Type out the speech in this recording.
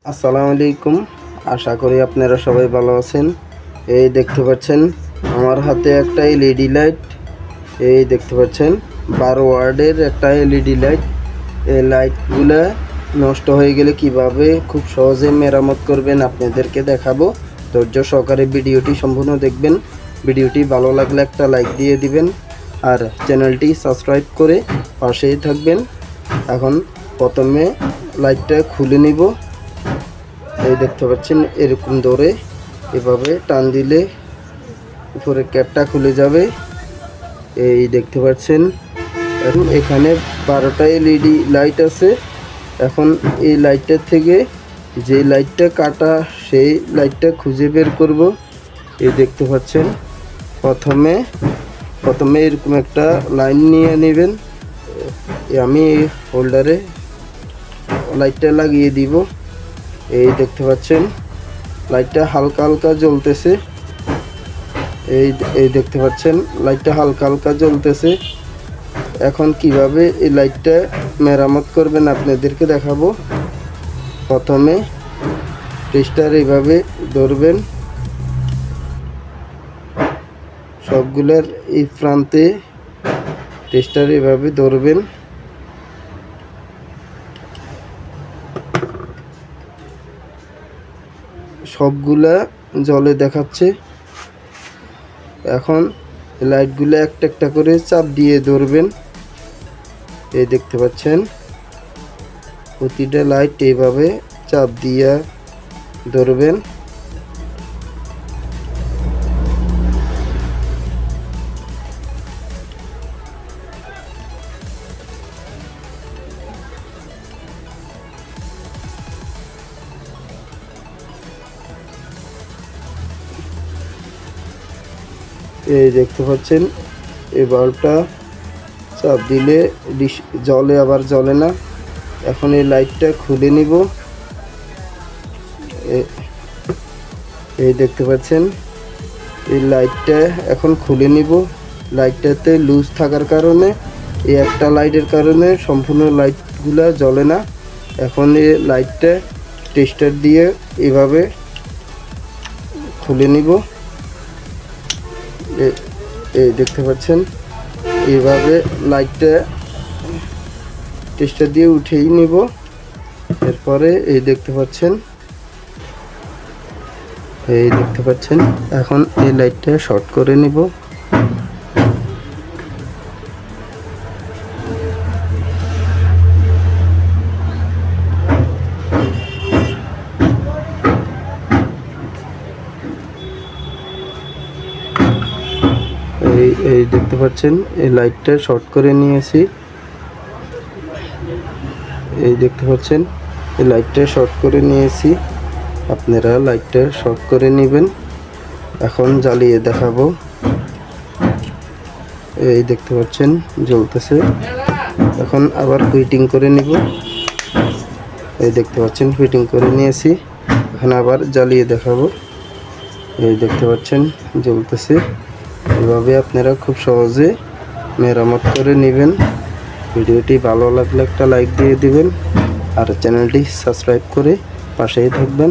আসসালামু আলাইকুম। আশা করি আপনারা সবাই ভালো আছেন। এই দেখতে পাচ্ছেন আমার হাতে একটা এলইডি লাইট। এই দেখতে পাচ্ছেন 12 ওয়াটের একটা এলইডি লাইট। এই লাইটগুলো নষ্ট হয়ে গেলে কিভাবে খুব সহজে মেরামত করবেন আপনাদেরকে দেখাবো। ধৈর্য সহকারে ভিডিওটি সম্পূর্ণ দেখবেন। ভিডিওটি ভালো লাগলে একটা লাইক দিয়ে দিবেন আর চ্যানেলটি সাবস্ক্রাইব করে পাশেই থাকবেন। এখন প্রথমে লাইটটা খুলে নিব। এই দেখতে পাচ্ছেন এরকম ধরে এভাবে টান দিলে উপরে ক্যাপটা খুলে যাবে। এই দেখতে পাচ্ছেন এখন এখানে 12টা এলইডি লাইট আছে। এখন এই লাইটটার থেকে যে লাইটটা কাটা সেই লাইটটা খুঁজে বের করব। এই দেখতে পাচ্ছেন প্রথমে এরকম একটা লাইন নিয়ে নেবেন। আমি হোল্ডারে লাইটটা লাগিয়ে দিব। এই দেখতে পাচ্ছেন লাইটটা হালকা হালকা জ্বলতেছে। এই দেখতে পাচ্ছেন লাইটটা হালকা হালকা জ্বলতেছে। এখন কিভাবে এই লাইটটা মেরামত করবেন আপনাদেরকে দেখাবো। প্রথমে টেস্টার এইভাবে ধরবেন, সবগুলোর এই প্রান্তে টেস্টার এইভাবে ধরবেন। সবগুলা জলে দেখাচ্ছে। এখন লাইটগুলো একটা একটা করে চাপ দিয়ে ধরবেন। এই দেখতে পাচ্ছেন প্রতিটা লাইট এইভাবে চাপ দিয়ে ধরবেন। এই দেখতে পাচ্ছেন এই বাল্বটা চাপ দিলে জ্বলে আবার জ্বলে না। এখন এই লাইটটা খুলে নিব। এই দেখতে পাচ্ছেন এই লাইটটা এখন খুলে নিব। লাইটটাতে লুজ থাকার কারণে এই একটা লাইটের কারণে সম্পূর্ণ লাইটগুলা জ্বলে না। এখন এই লাইটটা টেস্টার দিয়ে এভাবে খুলে নিব। এই দেখতে পাচ্ছেন এইভাবে লাইটটা টেস্টার দিয়ে উঠেই নিব। এরপরে এই দেখতে পাচ্ছেন এখন এই লাইটটা শর্ট করে নিব। এই দেখতে পাচ্ছেন এই লাইটটা শর্ট করে নিয়েছি। এই দেখতে পাচ্ছেন এই লাইটটা শর্ট করে নিয়েছি। আপনারা লাইটটা শর্ট করে নেবেন। এখন জ্বালিয়ে দেখাবো। এই দেখতে পাচ্ছেন জ্বলতেছে। এখন আবার ফিটিং করে নিব। এই দেখতে পাচ্ছেন ফিটিং করে নিয়েছি। এখন আবার জ্বালিয়ে দেখাবো। এই দেখতে পাচ্ছেন জ্বলতেছে। এভাবে আপনারা খুব সহজে মেরামত করে নেবেন। ভিডিওটি ভালো লাগলে একটা লাইক দিয়ে দিবেন আর চ্যানেলটি সাবস্ক্রাইব করে পাশেই থাকবেন।